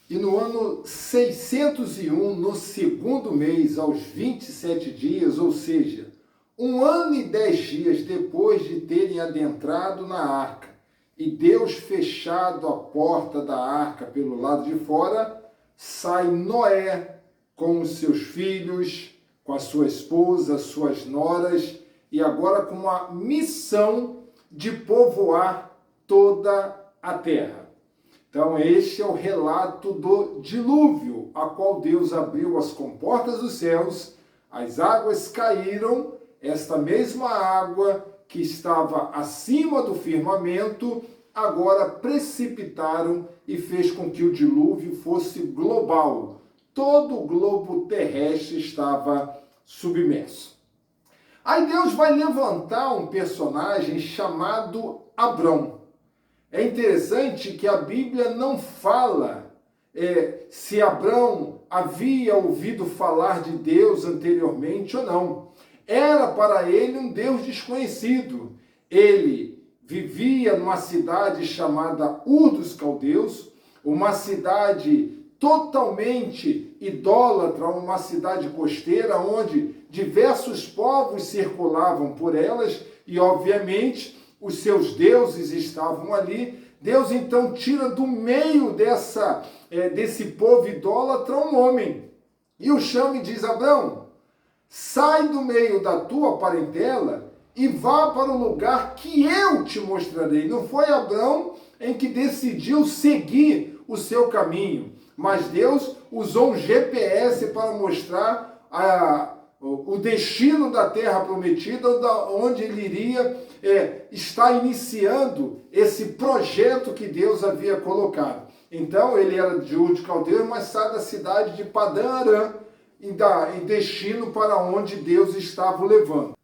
E no ano 601, no segundo mês, aos 27 dias, ou seja, 1 ano e 10 dias depois de terem adentrado na arca, e Deus fechado a porta da arca pelo lado de fora, sai Noé com os seus filhos, com a sua esposa, suas noras, e agora com a missão de povoar toda a terra. Então, este é o relato do dilúvio, a qual Deus abriu as comportas dos céus, as águas caíram, esta mesma água que estava acima do firmamento, agora precipitaram e fez com que o dilúvio fosse global. Todo o globo terrestre estava submerso. Aí Deus vai levantar um personagem chamado Abrão. É interessante que a Bíblia não fala se Abrão havia ouvido falar de Deus anteriormente ou não. Era para ele um Deus desconhecido. Ele vivia numa cidade chamada Ur dos Caldeus, uma cidade totalmente idólatra, uma cidade costeira, onde diversos povos circulavam por elas e, obviamente, os seus deuses estavam ali. Deus, então, tira do meio desse povo idólatra um homem e o chama e diz: Abrão, sai do meio da tua parentela e vá para o lugar que eu te mostrarei. Não foi Abrão em que decidiu seguir o seu caminho, mas Deus usou um GPS para mostrar o destino da terra prometida, onde ele iria estar iniciando esse projeto que Deus havia colocado. Então, ele era de Ur de Caldeus, mas sai da cidade de Padã Arã, em destino para onde Deus estava o levando.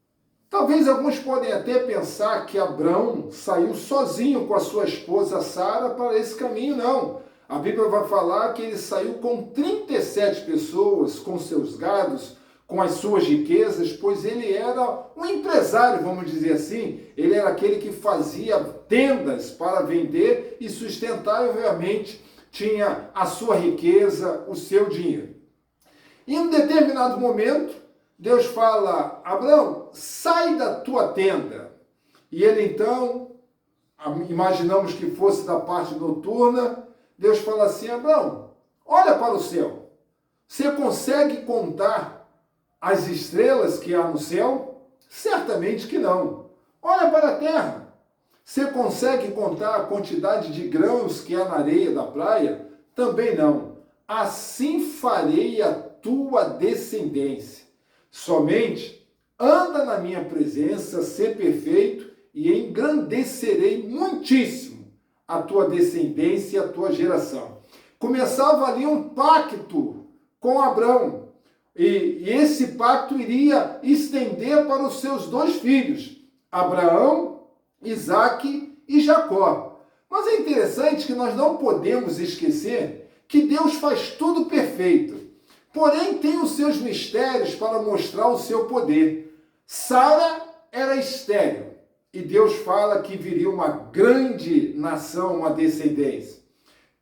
Talvez alguns podem até pensar que Abrão saiu sozinho com a sua esposa Sara para esse caminho. Não. A Bíblia vai falar que ele saiu com 37 pessoas, com seus gados, com as suas riquezas, pois ele era um empresário, vamos dizer assim. Ele era aquele que fazia tendas para vender e sustentar, e obviamente tinha a sua riqueza, o seu dinheiro. Em um determinado momento, Deus fala: Abrão, sai da tua tenda. E ele então, imaginamos que fosse da parte noturna, Deus fala assim: Abrão, olha para o céu. Você consegue contar as estrelas que há no céu? Certamente que não. Olha para a terra. Você consegue contar a quantidade de grãos que há na areia da praia? Também não. Assim farei a tua descendência. Somente anda na minha presença, ser perfeito, e engrandecerei muitíssimo a tua descendência e a tua geração. Começava ali um pacto com Abrão, e esse pacto iria estender para os seus 2 filhos, Abraão, Isaque e Jacó. Mas é interessante que nós não podemos esquecer que Deus faz tudo perfeito. Porém, tem os seus mistérios para mostrar o seu poder. Sara era estéril, e Deus fala que viria uma grande nação, uma descendência.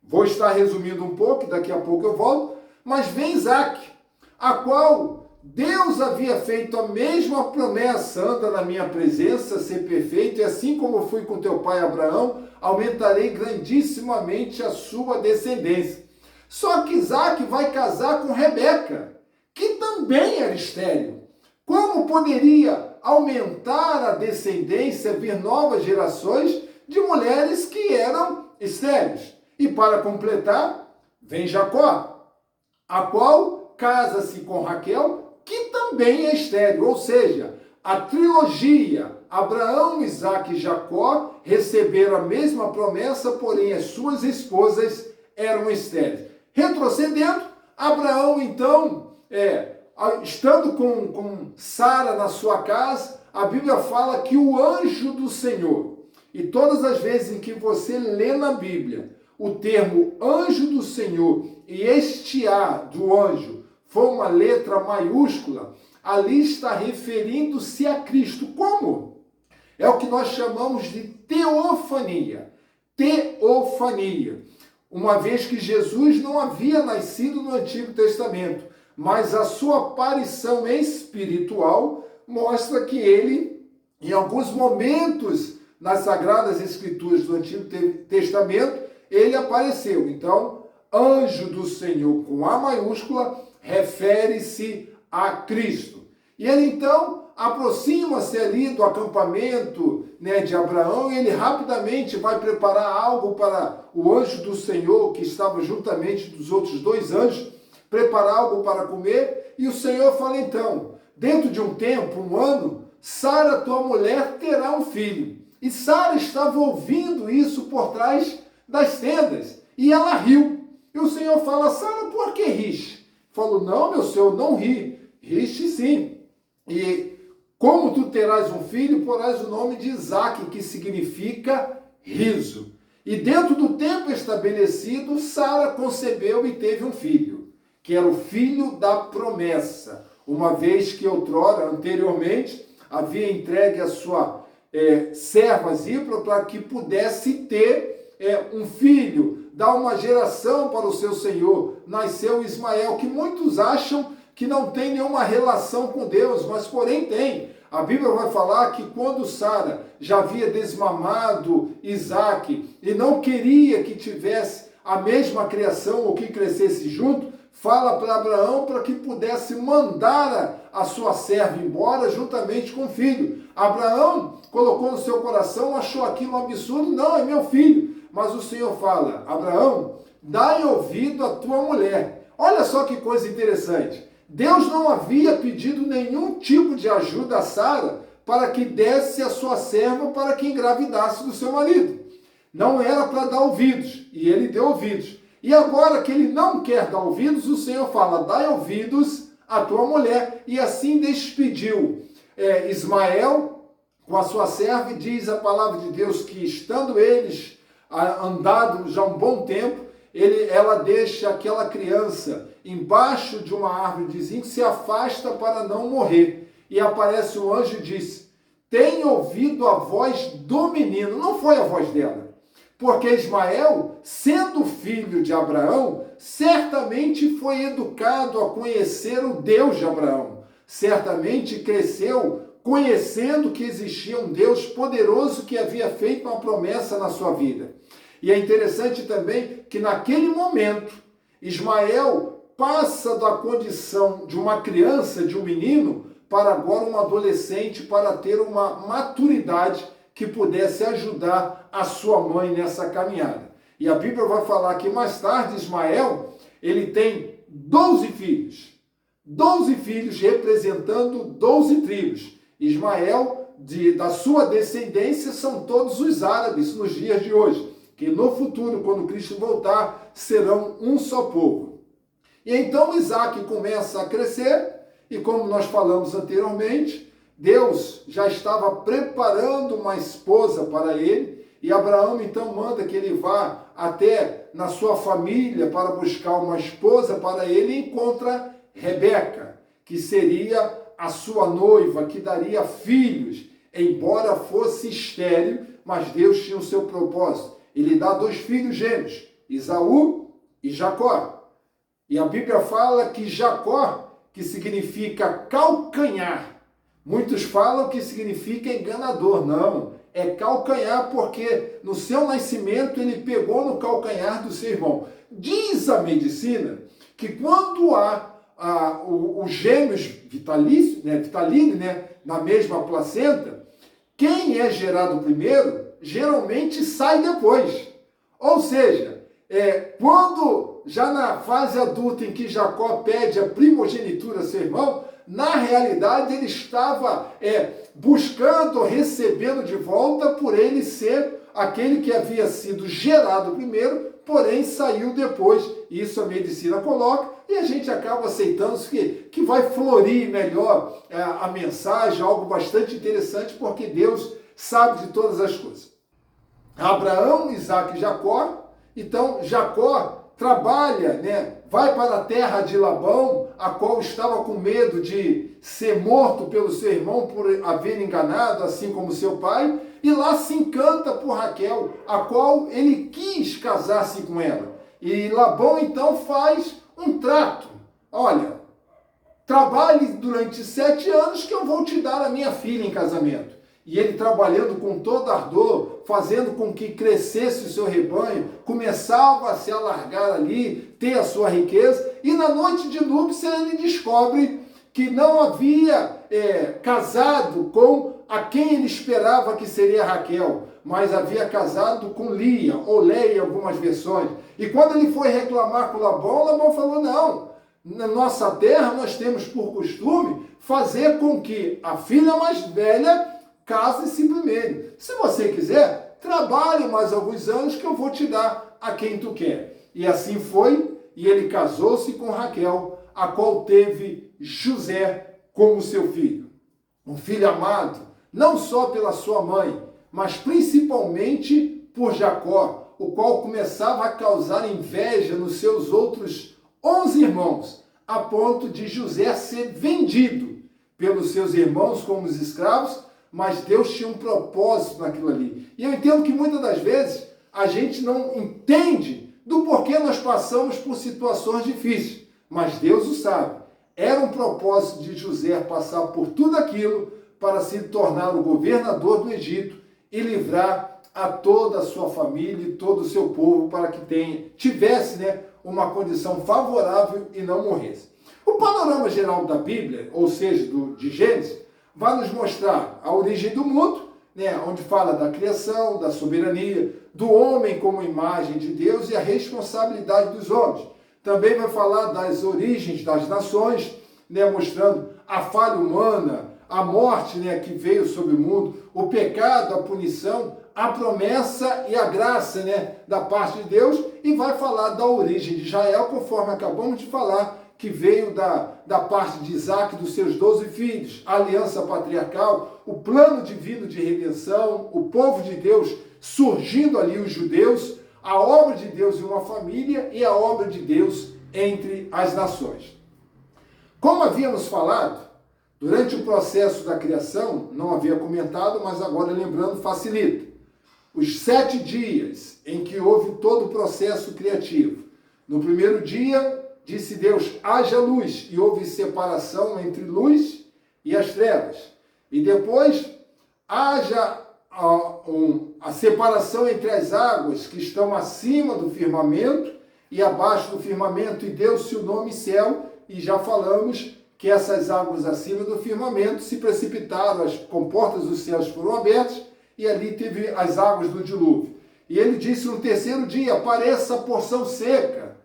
Vou estar resumindo um pouco, daqui a pouco eu volto, mas vem Isaque, a qual Deus havia feito a mesma promessa: anda na minha presença, ser perfeito, e assim como eu fui com teu pai Abraão, aumentarei grandissimamente a sua descendência. Só que Isaque vai casar com Rebeca, que também era estéril. Como poderia aumentar a descendência, vir novas gerações de mulheres que eram estéreis? E para completar, vem Jacó, a qual casa-se com Raquel, que também é estéril. Ou seja, a trilogia Abraão, Isaque e Jacó receberam a mesma promessa, porém as suas esposas eram estéreis. Retrocedendo, Abraão, então, estando com Sara na sua casa, a Bíblia fala que o anjo do Senhor, e todas as vezes em que você lê na Bíblia o termo anjo do Senhor, e este A do anjo for uma letra maiúscula, ali está referindo-se a Cristo. Como? É o que nós chamamos de teofania. Teofania. uma vez que Jesus não havia nascido no Antigo Testamento, mas a sua aparição espiritual mostra que ele, em alguns momentos nas Sagradas Escrituras do Antigo Testamento, ele apareceu. Então, anjo do Senhor com A maiúscula refere-se a Cristo. E ele então aproxima-se ali do acampamento, né, de Abraão, e ele rapidamente vai preparar algo para o anjo do Senhor, que estava juntamente dos outros dois anjos, preparar algo para comer, e o Senhor fala então, dentro de um tempo, um ano, Sara, tua mulher, terá um filho. E Sara estava ouvindo isso por trás das tendas, e ela riu. E o Senhor fala, Sara, por que riste? Falou, não, meu Senhor, não ri. Riste sim. E como tu terás um filho, porás o nome de Isaque, que significa riso. E dentro do tempo estabelecido, Sara concebeu e teve um filho, que era o filho da promessa, uma vez que outrora, anteriormente, havia entregue a sua serva Zípora para que pudesse ter um filho, dar uma geração para o seu Senhor. Nasceu Ismael, que muitos acham que não tem nenhuma relação com Deus, mas porém tem. A Bíblia vai falar que quando Sara já havia desmamado Isaque e não queria que tivesse a mesma criação ou que crescesse junto, fala para Abraão para que pudesse mandar a sua serva embora juntamente com o filho. Abraão colocou no seu coração, achou aquilo um absurdo, não, é meu filho. Mas o Senhor fala, Abraão, dai ouvido à tua mulher. Olha só que coisa interessante. Deus não havia pedido nenhum tipo de ajuda a Sara para que desse a sua serva para que engravidasse do seu marido. Não era para dar ouvidos, e ele deu ouvidos. E agora que ele não quer dar ouvidos, o Senhor fala, dai ouvidos à tua mulher. E assim despediu Ismael com a sua serva, e diz a palavra de Deus que, estando eles andado já um bom tempo, ela deixa aquela criança embaixo de uma árvore de zinco, se afasta para não morrer. E aparece o anjo e diz, tem ouvido a voz do menino. Não foi a voz dela. Porque Ismael, sendo filho de Abraão, certamente foi educado a conhecer o Deus de Abraão. Certamente cresceu conhecendo que existia um Deus poderoso que havia feito uma promessa na sua vida. E é interessante também que naquele momento, Ismael passa da condição de uma criança, de um menino, para agora um adolescente, para ter uma maturidade que pudesse ajudar a sua mãe nessa caminhada. E a Bíblia vai falar que mais tarde Ismael, ele tem 12 filhos. 12 filhos representando 12 tribos. Ismael, da sua descendência, são todos os árabes nos dias de hoje, que no futuro, quando Cristo voltar, serão um só povo. E então Isaque começa a crescer, e como nós falamos anteriormente, Deus já estava preparando uma esposa para ele, e Abraão então manda que ele vá até na sua família para buscar uma esposa para ele, e encontra Rebeca, que seria a sua noiva, que daria filhos, embora fosse estéril, mas Deus tinha o seu propósito. Ele dá 2 filhos gêmeos, Esaú e Jacó. E a Bíblia fala que Jacó, que significa calcanhar, muitos falam que significa enganador. Não, é calcanhar porque no seu nascimento ele pegou no calcanhar do seu irmão. Diz a medicina que quando há os gêmeos vitalini, na mesma placenta, quem é gerado primeiro, geralmente sai depois. Ou seja, quando já na fase adulta em que Jacó pede a primogenitura a seu irmão, na realidade ele estava buscando, recebendo de volta por ele ser aquele que havia sido gerado primeiro, porém saiu depois. Isso a medicina coloca e a gente acaba aceitando que vai florir melhor a mensagem, algo bastante interessante, porque Deus sabe de todas as coisas. Abraão, Isaque e Jacó. Então Jacó trabalha, vai para a terra de Labão, a qual estava com medo de ser morto pelo seu irmão por haver enganado, assim como seu pai, e lá se encanta por Raquel, a qual ele quis casar-se com ela. E Labão então faz um trato. Olha, trabalhe durante 7 anos que eu vou te dar a minha filha em casamento. E ele trabalhando com todo ardor, fazendo com que crescesse o seu rebanho, começava a se alargar ali, ter a sua riqueza, e na noite de núpcias ele descobre que não havia casado com a quem ele esperava que seria Raquel, mas havia casado com Lia, ou Leia em algumas versões. E quando ele foi reclamar com Labão, Labão falou, não, na nossa terra nós temos por costume fazer com que a filha mais velha case-se primeiro. Se você quiser, trabalhe mais alguns anos que eu vou te dar a quem tu quer. E assim foi, e ele casou-se com Raquel, a qual teve José como seu filho. Um filho amado, não só pela sua mãe, mas principalmente por Jacó, o qual começava a causar inveja nos seus outros 11 irmãos, a ponto de José ser vendido pelos seus irmãos como os escravos, mas Deus tinha um propósito naquilo ali. E eu entendo que muitas das vezes a gente não entende do porquê nós passamos por situações difíceis, mas Deus o sabe. Era um propósito de José passar por tudo aquilo para se tornar o governador do Egito e livrar a toda a sua família e todo o seu povo para que tivesse uma condição favorável e não morresse. O panorama geral da Bíblia, ou seja, de Gênesis, vai nos mostrar a origem do mundo, onde fala da criação, da soberania, do homem como imagem de Deus e a responsabilidade dos homens. Também vai falar das origens das nações, mostrando a falha humana, a morte que veio sobre o mundo, o pecado, a punição, a promessa e a graça da parte de Deus, e vai falar da origem de Israel, conforme acabamos de falar, que veio da parte de Isaac, dos seus 12 filhos, a aliança patriarcal, o plano divino de redenção, o povo de Deus surgindo ali, os judeus, a obra de Deus em uma família e a obra de Deus entre as nações. Como havíamos falado, durante o processo da criação, não havia comentado, mas agora lembrando facilita. Os 7 dias em que houve todo o processo criativo. No primeiro dia, disse Deus, haja luz, e houve separação entre luz e as trevas. E depois, haja a separação entre as águas que estão acima do firmamento e abaixo do firmamento, e deu-se o nome céu, e já falamos que essas águas acima do firmamento se precipitaram, as comportas dos céus foram abertas, e ali teve as águas do dilúvio. E ele disse no terceiro dia, apareça a porção seca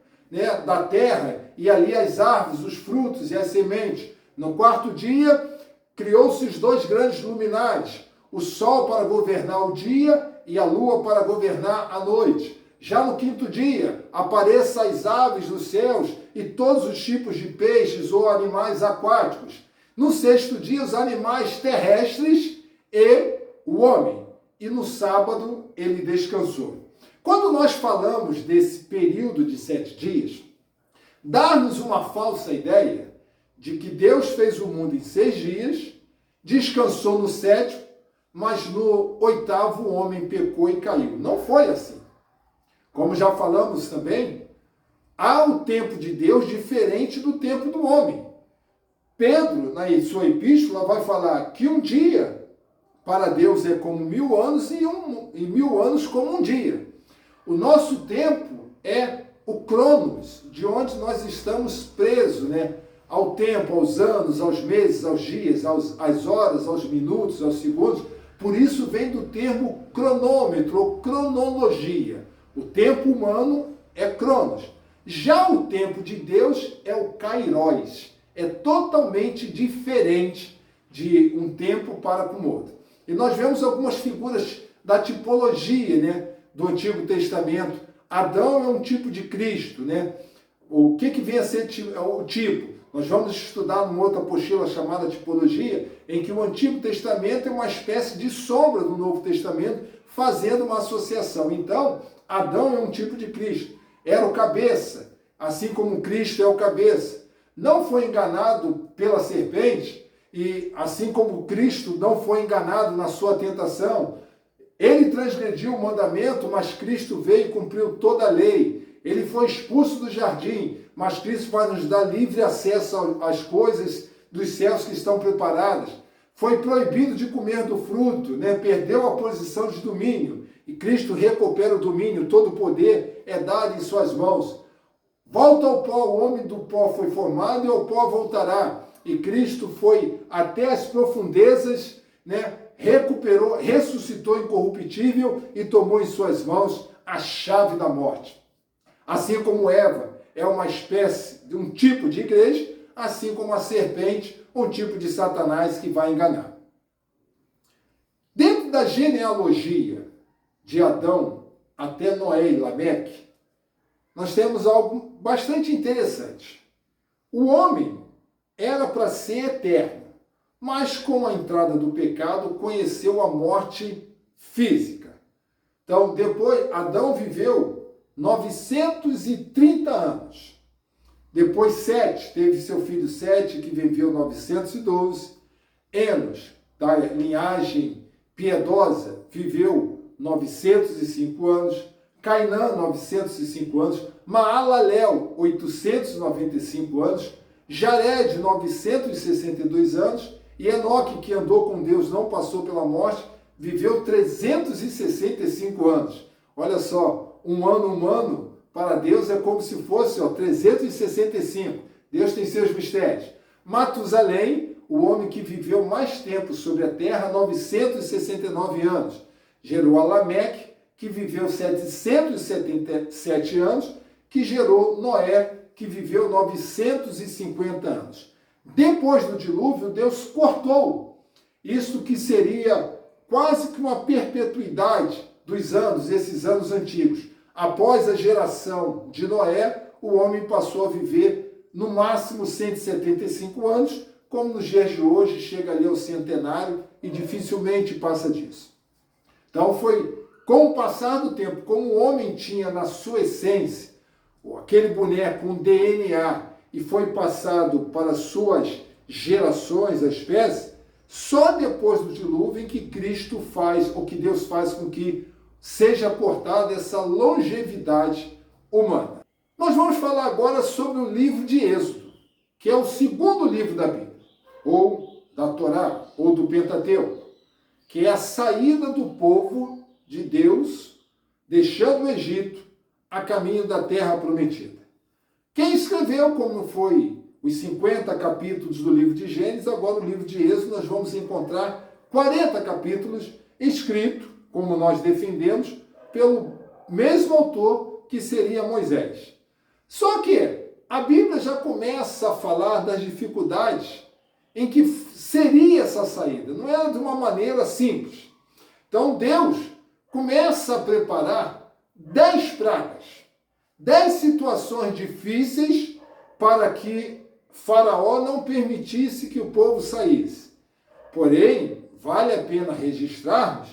da terra, e ali as árvores, os frutos e as sementes. No quarto dia, criou-se os 2 grandes luminares, o sol para governar o dia e a lua para governar a noite. Já no quinto dia, apareçam as aves dos céus e todos os tipos de peixes ou animais aquáticos. No sexto dia, os animais terrestres e o homem. E no sábado, ele descansou. Quando nós falamos desse período de 7 dias, dá-nos uma falsa ideia de que Deus fez o mundo em 6 dias, descansou no 7º, mas no 8º o homem pecou e caiu. Não foi assim. Como já falamos também, há o tempo de Deus diferente do tempo do homem. Pedro, na sua epístola, vai falar que um dia para Deus é como 1000 anos e 1000 anos como um dia. O nosso tempo é o cronos, de onde nós estamos presos, ao tempo, aos anos, aos meses, aos dias, às horas, aos minutos, aos segundos. Por isso vem do termo cronômetro ou cronologia. O tempo humano é cronos. Já o tempo de Deus é o kairos. É totalmente diferente de um tempo para o outro. E nós vemos algumas figuras da tipologia, do Antigo Testamento. Adão é um tipo de Cristo, O que vem a ser o tipo? Nós vamos estudar numa outra apostila chamada Tipologia, em que o Antigo Testamento é uma espécie de sombra do Novo Testamento, fazendo uma associação. Então, Adão é um tipo de Cristo. Era o cabeça, assim como Cristo é o cabeça. Não foi enganado pela serpente, e assim como Cristo não foi enganado na sua tentação, ele transgrediu o mandamento, mas Cristo veio e cumpriu toda a lei. Ele foi expulso do jardim, mas Cristo vai nos dar livre acesso às coisas dos céus que estão preparadas. Foi proibido de comer do fruto, perdeu a posição de domínio, e Cristo recupera o domínio, todo o poder é dado em suas mãos. Volta ao pó, o homem do pó foi formado e ao pó voltará. E Cristo foi até as profundezas, recuperou, ressuscitou incorruptível e tomou em suas mãos a chave da morte. Assim como Eva é uma espécie de um tipo de igreja, assim como a serpente, um tipo de Satanás que vai enganar. Dentro da genealogia de Adão até Noé e Lameque, nós temos algo bastante interessante. O homem era para ser eterno, mas com a entrada do pecado conheceu a morte física. Então, depois, Adão viveu 930 anos. Depois, Sete teve seu filho Sete, que viveu 912. Enos, da linhagem piedosa, viveu 905 anos. Cainã, 905 anos. Maalalel, 895 anos. Jared, 962 anos. E Enoque, que andou com Deus, não passou pela morte, viveu 365 anos. Olha só, um ano humano para Deus é como se fosse 365. Deus tem seus mistérios. Matusalém, o homem que viveu mais tempo sobre a terra, 969 anos. Gerou a Lameque, que viveu 777 anos, que gerou Noé, que viveu 950 anos. Depois do dilúvio, Deus cortou isso que seria quase que uma perpetuidade dos anos, esses anos antigos. Após a geração de Noé, o homem passou a viver no máximo 175 anos, como nos dias de hoje chega ali ao centenário e dificilmente passa disso. Então foi com o passar do tempo, como o homem tinha na sua essência, aquele boneco, um DNA, e foi passado para suas gerações, a espécie, só depois do dilúvio em que Cristo faz, ou que Deus faz com que seja portada essa longevidade humana. Nós vamos falar agora sobre o livro de Êxodo, que é o segundo livro da Bíblia, ou da Torá, ou do Pentateuco, que é a saída do povo de Deus, deixando o Egito, a caminho da terra prometida. Quem escreveu, como foi os 50 capítulos do livro de Gênesis, agora no livro de Êxodo nós vamos encontrar 40 capítulos escritos, como nós defendemos, pelo mesmo autor que seria Moisés. Só que a Bíblia já começa a falar das dificuldades em que seria essa saída. Não era de uma maneira simples. Então Deus começa a preparar 10 pragas, 10 situações difíceis para que Faraó não permitisse que o povo saísse. Porém, vale a pena registrarmos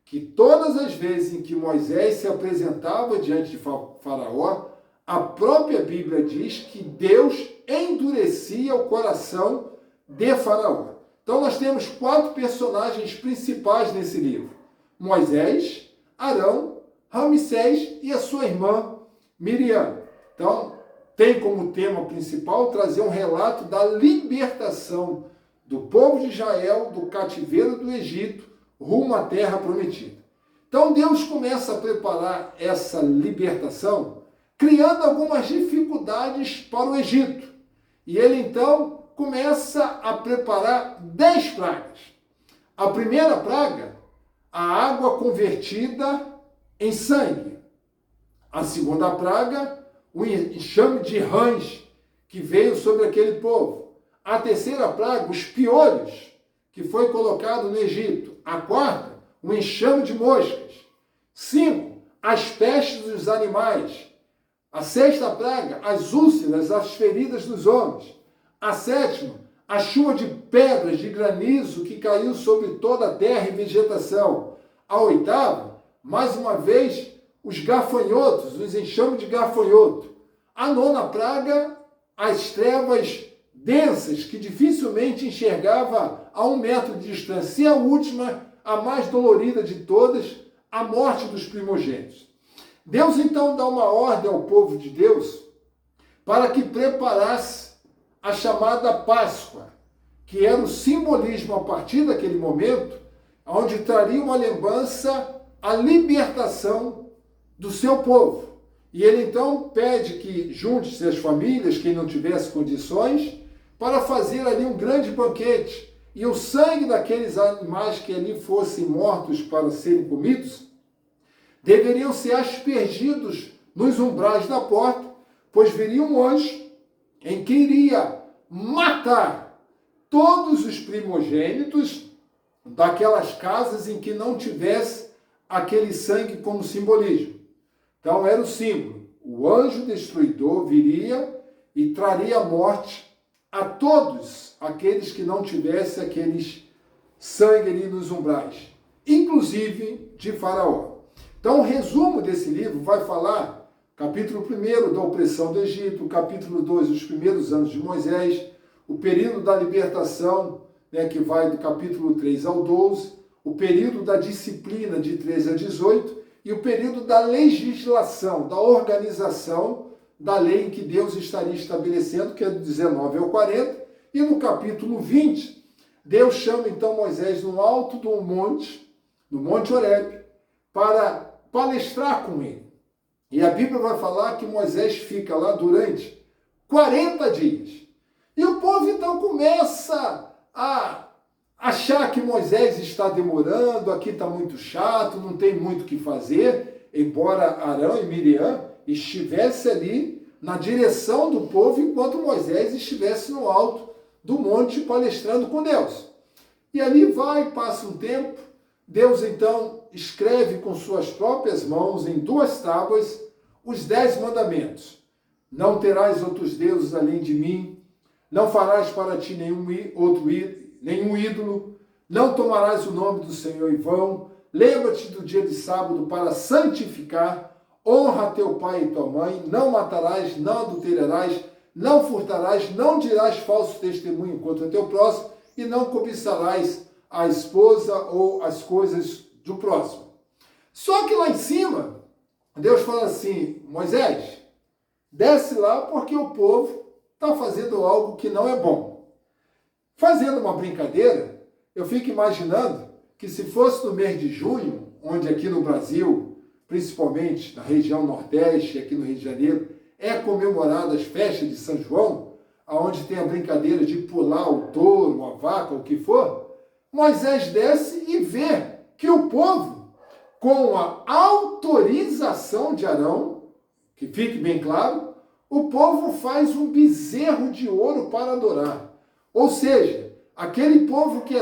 que todas as vezes em que Moisés se apresentava diante de Faraó, a própria Bíblia diz que Deus endurecia o coração de Faraó. Então nós temos 4 personagens principais nesse livro: Moisés, Arão, Ramsés e a sua irmã Miriam. Então tem como tema principal trazer um relato da libertação do povo de Israel do cativeiro do Egito rumo à terra prometida. Então Deus começa a preparar essa libertação, criando algumas dificuldades para o Egito. E ele então começa a preparar 10 pragas. A primeira praga, a água convertida em sangue. A segunda praga, o enxame de rãs que veio sobre aquele povo. A terceira praga, os piolhos que foi colocado no Egito. A quarta, o enxame de moscas. 5, as pestes dos animais. A sexta praga, as úlceras, as feridas dos homens. A sétima, a chuva de pedras, de granizo que caiu sobre toda a terra e vegetação. A oitava, mais uma vez, os gafanhotos, os enxames de gafanhoto. A nona praga, as trevas densas que dificilmente enxergava a 1 metro de distância. E a última, a mais dolorida de todas, a morte dos primogênitos. Deus então dá uma ordem ao povo de Deus para que preparasse a chamada Páscoa, que era o simbolismo a partir daquele momento, onde traria uma lembrança a libertação do seu povo. E ele então pede que junte-se as famílias, quem não tivesse condições, para fazer ali um grande banquete. E o sangue daqueles animais que ali fossem mortos para serem comidos, deveriam ser aspergidos nos umbrais da porta, pois viria um anjo em que iria matar todos os primogênitos daquelas casas em que não tivesse aquele sangue como simbolismo. Então era o símbolo. O anjo destruidor viria e traria a morte a todos aqueles que não tivessem aqueles sangue ali nos umbrais, inclusive de Faraó. Então o resumo desse livro vai falar, capítulo 1 da opressão do Egito, capítulo 2, os primeiros anos de Moisés, o período da libertação, que vai do capítulo 3 ao 12, o período da disciplina de 13 a 18 e o período da legislação, da organização da lei em que Deus estaria estabelecendo, que é do 19 ao 40, e no capítulo 20, Deus chama então Moisés no alto do monte, no Monte Horebe, para palestrar com ele. E a Bíblia vai falar que Moisés fica lá durante 40 dias. E o povo então começa a achar que Moisés está demorando, aqui está muito chato, não tem muito o que fazer, embora Arão e Miriam estivessem ali na direção do povo, enquanto Moisés estivesse no alto do monte palestrando com Deus. E ali passa um tempo, Deus então escreve com suas próprias mãos em 2 tábuas os 10 mandamentos. Não terás outros deuses além de mim, não farás para ti nenhum ídolo, não tomarás o nome do Senhor em vão, lembra-te do dia de sábado para santificar, honra teu pai e tua mãe, não matarás, não adulterarás, não furtarás, não dirás falso testemunho contra teu próximo e não cobiçarás a esposa ou as coisas do próximo. Só que lá em cima, Deus fala assim, Moisés, desce lá porque o povo está fazendo algo que não é bom. Fazendo uma brincadeira, eu fico imaginando que se fosse no mês de junho, onde aqui no Brasil, principalmente na região Nordeste, aqui no Rio de Janeiro, é comemorada as festas de São João, onde tem a brincadeira de pular o touro, a vaca, o que for, Moisés desce e vê que o povo, com a autorização de Arão, que fique bem claro, o povo faz um bezerro de ouro para adorar. Ou seja, aquele povo que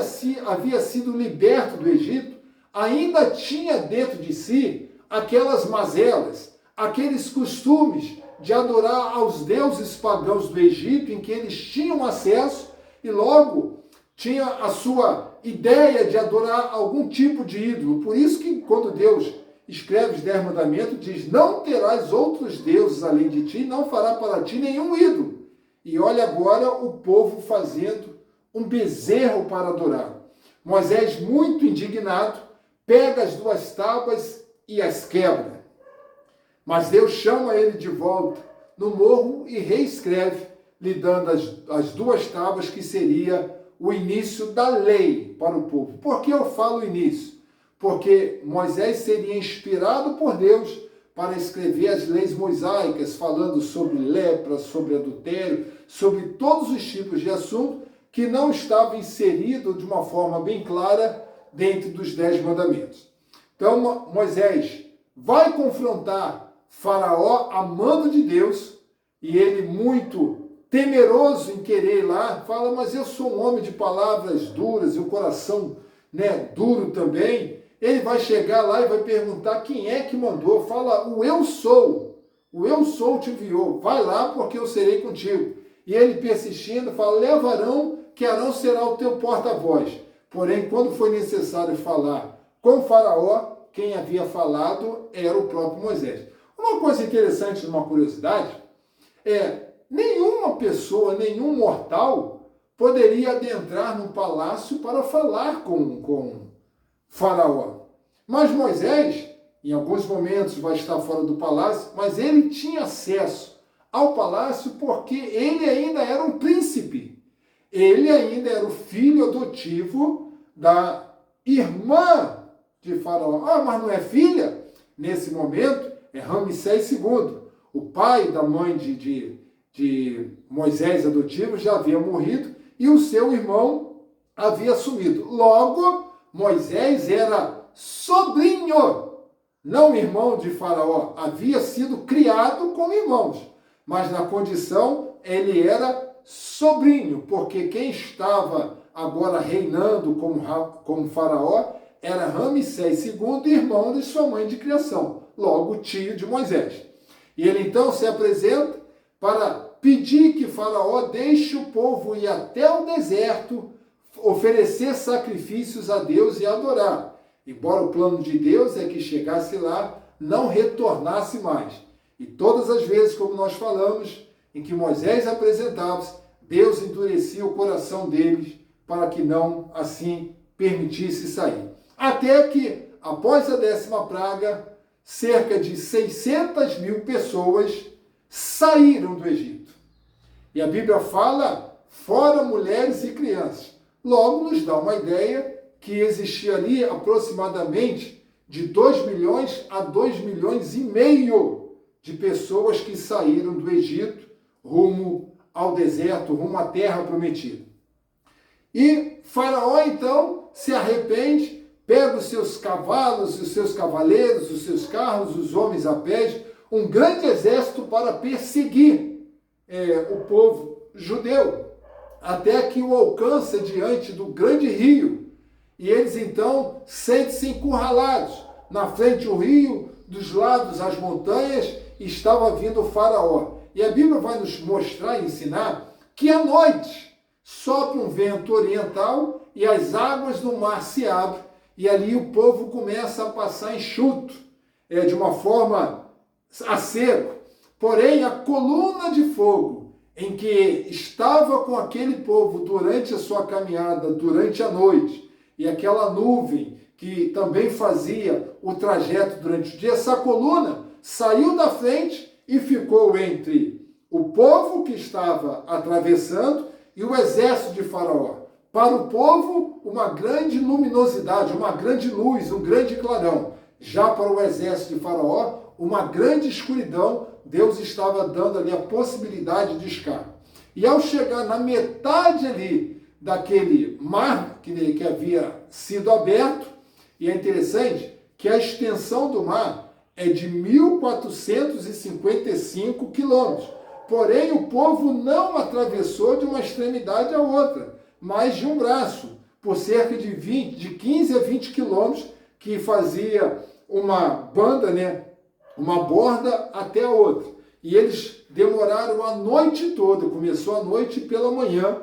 havia sido liberto do Egito, ainda tinha dentro de si aquelas mazelas, aqueles costumes de adorar aos deuses pagãos do Egito, em que eles tinham acesso e logo tinha a sua ideia de adorar algum tipo de ídolo. Por isso que quando Deus escreve os 10 mandamentos, diz, não terás outros deuses além de ti, não fará para ti nenhum ídolo. E olha agora o povo fazendo um bezerro para adorar. Moisés, muito indignado, pega as 2 tábuas e as quebra. Mas Deus chama ele de volta no morro e reescreve, lhe dando as 2 tábuas, que seria o início da lei para o povo. Por que eu falo início? Porque Moisés seria inspirado por Deus para escrever as leis mosaicas, falando sobre lepra, sobre adultério, sobre todos os tipos de assunto que não estavam inseridos de uma forma bem clara dentro dos 10 mandamentos. Então Moisés vai confrontar Faraó a mando de Deus, e ele, muito temeroso em querer ir lá, fala, mas eu sou um homem de palavras duras e o coração duro também. Ele vai chegar lá e vai perguntar quem é que mandou. Fala, o eu sou te enviou, vai lá porque eu serei contigo. E ele persistindo, fala, leva Arão, que Arão será o teu porta-voz. Porém, quando foi necessário falar com Faraó, quem havia falado era o próprio Moisés. Uma coisa interessante, uma curiosidade, nenhuma pessoa, nenhum mortal poderia adentrar no palácio para falar com Faraó. Mas Moisés, em alguns momentos vai estar fora do palácio, mas ele tinha acesso ao palácio porque ele ainda era um príncipe. Ele ainda era o filho adotivo da irmã de Faraó. Ah, mas não é filha? Nesse momento é Ramsés II. O pai da mãe de Moisés adotivo já havia morrido e o seu irmão havia assumido. Logo, Moisés era sobrinho, não irmão de Faraó. Havia sido criado como irmãos, mas na condição ele era sobrinho, porque quem estava agora reinando como Faraó era Ramsés II, irmão de sua mãe de criação, logo tio de Moisés. E ele então se apresenta para pedir que Faraó deixe o povo ir até o deserto, oferecer sacrifícios a Deus e adorar. Embora o plano de Deus é que chegasse lá, não retornasse mais. E todas as vezes, como nós falamos, em que Moisés apresentava-se, Deus endurecia o coração deles para que não assim permitisse sair. Até que, após a 10ª praga, cerca de 600 mil pessoas saíram do Egito. E a Bíblia fala, fora mulheres e crianças. Logo nos dá uma ideia que existia ali aproximadamente de 2 milhões a 2 milhões e meio de pessoas que saíram do Egito rumo ao deserto, rumo à terra prometida. E Faraó então se arrepende, pega os seus cavalos, os seus cavaleiros, os seus carros, os homens a pé, um grande exército para perseguir o povo judeu, até que o alcança diante do grande rio. E eles então sentem-se encurralados. Na frente o rio, dos lados as montanhas, estava vindo o Faraó. E a Bíblia vai nos mostrar e ensinar que à noite sopra um vento oriental e as águas do mar se abrem, e ali o povo começa a passar enxuto, de uma forma a seco. Porém, a coluna de fogo em que estava com aquele povo durante a sua caminhada, durante a noite, e aquela nuvem que também fazia o trajeto durante o dia, essa coluna saiu da frente e ficou entre o povo que estava atravessando e o exército de Faraó. Para o povo, uma grande luminosidade, uma grande luz, um grande clarão. Já para o exército de Faraó, uma grande escuridão. Deus estava dando ali a possibilidade de escape. E ao chegar na metade ali daquele mar que havia sido aberto, e é interessante que a extensão do mar é de 1.455 quilômetros. Porém, o povo não atravessou de uma extremidade à outra, mas de um braço, por cerca de 15 a 20 quilômetros, que fazia uma banda, uma borda até a outra. E eles demoraram a noite toda, começou a noite e pela manhã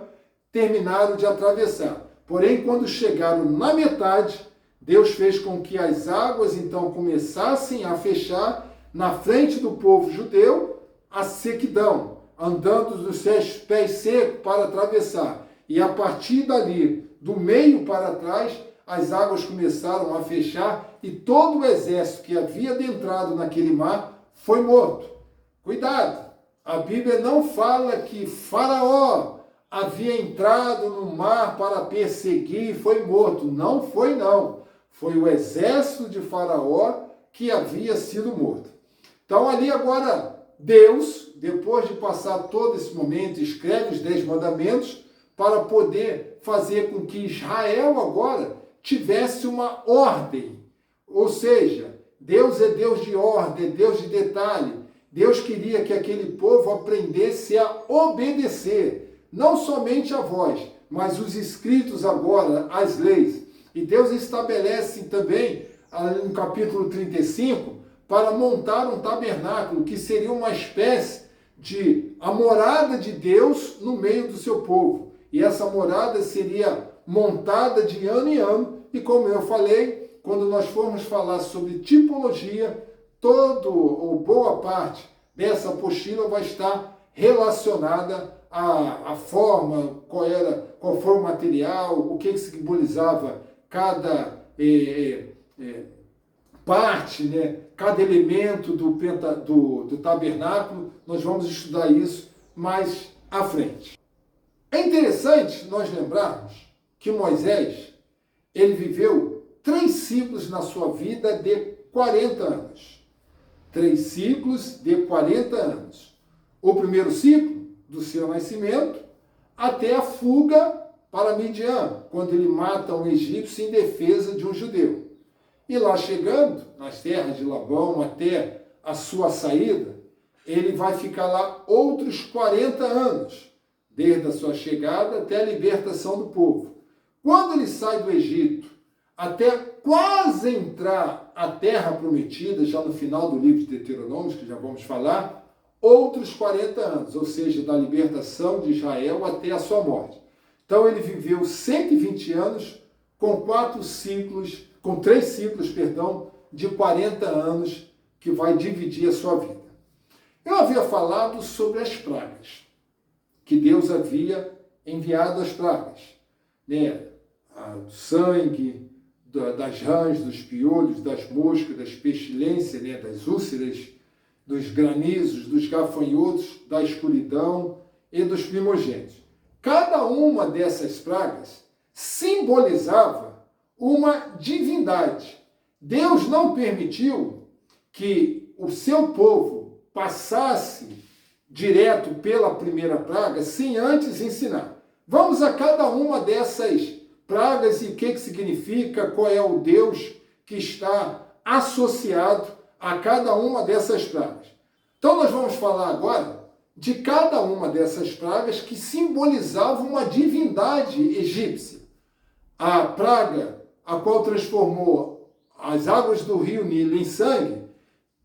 terminaram de atravessar. Porém, quando chegaram na metade, Deus fez com que as águas então começassem a fechar na frente do povo judeu, a sequidão, andando dos seus pés secos para atravessar. E a partir dali, do meio para trás, as águas começaram a fechar e todo o exército que havia adentrado naquele mar foi morto. Cuidado! A Bíblia não fala que Faraó havia entrado no mar para perseguir e foi morto. Não foi, não. Foi o exército de Faraó que havia sido morto. Então ali agora Deus, depois de passar todo esse momento, escreve os 10 mandamentos para poder fazer com que Israel agora tivesse uma ordem. Ou seja, Deus é Deus de ordem, é Deus de detalhe. Deus queria que aquele povo aprendesse a obedecer, não somente a voz, mas os escritos agora, as leis. E Deus estabelece também, no capítulo 35, para montar um tabernáculo, que seria uma espécie de a morada de Deus no meio do seu povo. E essa morada seria montada de ano em ano, e como eu falei, quando nós formos falar sobre tipologia, ou boa parte dessa apostila vai estar relacionada à forma, qual foi o material, o que simbolizava cada parte, né, cada elemento do tabernáculo. Nós vamos estudar isso mais à frente. É interessante nós lembrarmos que Moisés, ele viveu 3 ciclos na sua vida de 40 anos. 3 ciclos de 40 anos. O primeiro ciclo, do seu nascimento, até a fuga para Midian, quando ele mata um egípcio em defesa de um judeu. E lá chegando, nas terras de Labão, até a sua saída, ele vai ficar lá outros 40 anos, desde a sua chegada até a libertação do povo. Quando ele sai do Egito, até quase entrar a terra prometida, já no final do livro de Deuteronômio, que já vamos falar, outros 40 anos, ou seja, da libertação de Israel até a sua morte. Então ele viveu 120 anos com 3 ciclos, de 40 anos, que vai dividir a sua vida. Eu havia falado sobre as pragas, que Deus havia enviado as pragas, né? Do sangue, das rãs, dos piolhos, das moscas, das pestilências, né? Das úlceras, dos granizos, dos gafanhotos, da escuridão e dos primogênitos. Cada uma dessas pragas simbolizava uma divindade. Deus não permitiu que o seu povo passasse direto pela primeira praga sem antes ensinar. Vamos a cada uma dessas pragas e o que significa, qual é o Deus que está associado a cada uma dessas pragas. Então nós vamos falar agora de cada uma dessas pragas que simbolizavam uma divindade egípcia. A praga, a qual transformou as águas do rio Nilo em sangue,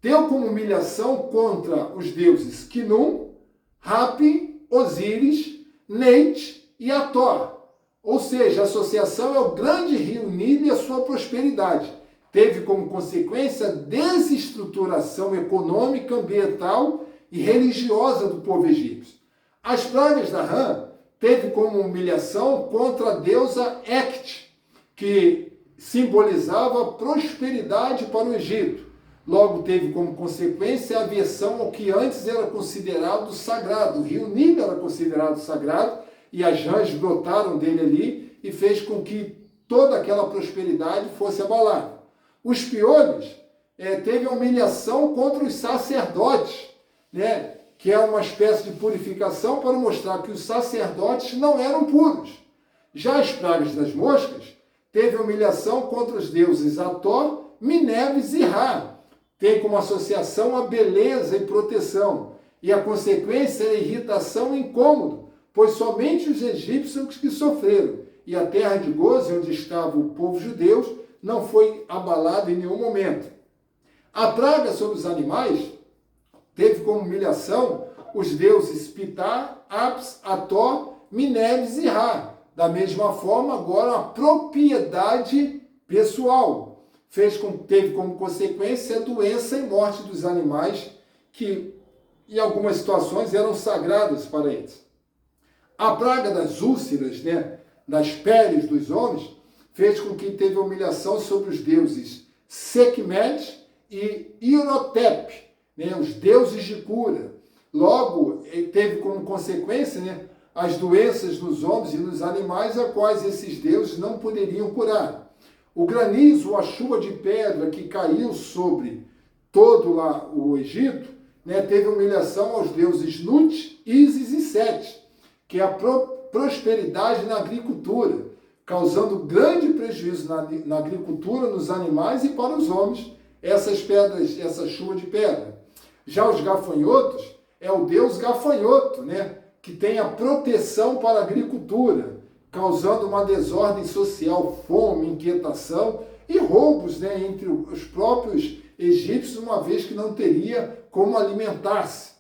deu como humilhação contra os deuses Quinum, Hapi, Osíris, Neit e Ator. Ou seja, a associação é o grande rio Nilo e a sua prosperidade. Teve como consequência a desestruturação econômica, ambiental e religiosa do povo egípcio. As pragas da rã teve como humilhação contra a deusa Hecate, que simbolizava prosperidade para o Egito. Logo teve como consequência a aversão ao que antes era considerado sagrado. O rio Nilo era considerado sagrado e as rãs brotaram dele ali e fez com que toda aquela prosperidade fosse abalada. Os piolhos teve a humilhação contra os sacerdotes, né? Que é uma espécie de purificação para mostrar que os sacerdotes não eram puros. Já as pragas das moscas teve a humilhação contra os deuses Ator, Minerves e Ra. Tem como associação a beleza e proteção. E a consequência é a irritação e incômodo, pois somente os egípcios que sofreram. E a terra de Goze, onde estava o povo judeu, não foi abalado em nenhum momento. A praga sobre os animais teve como humilhação os deuses Ptah, Apis, Ator, Minerves e Ra. Da mesma forma, agora a propriedade pessoal. Teve como consequência a doença e morte dos animais, que em algumas situações eram sagradas para eles. A praga das úlceras, né, das peles dos homens, fez com que teve humilhação sobre os deuses Sekhmet e Irotep, né, os deuses de cura. Logo, teve como consequência, né, as doenças nos homens e nos animais, a quais esses deuses não poderiam curar. O granizo, a chuva de pedra que caiu sobre todo lá o Egito, né, teve humilhação aos deuses Nut, Ísis e Sete, que é a prosperidade na agricultura, causando grande prejuízo na agricultura, nos animais e para os homens, essas pedras, essa chuva de pedra. Já os gafanhotos, é o deus gafanhoto, né, que tem a proteção para a agricultura, causando uma desordem social, fome, inquietação e roubos, né, entre os próprios egípcios, uma vez que não teria como alimentar-se.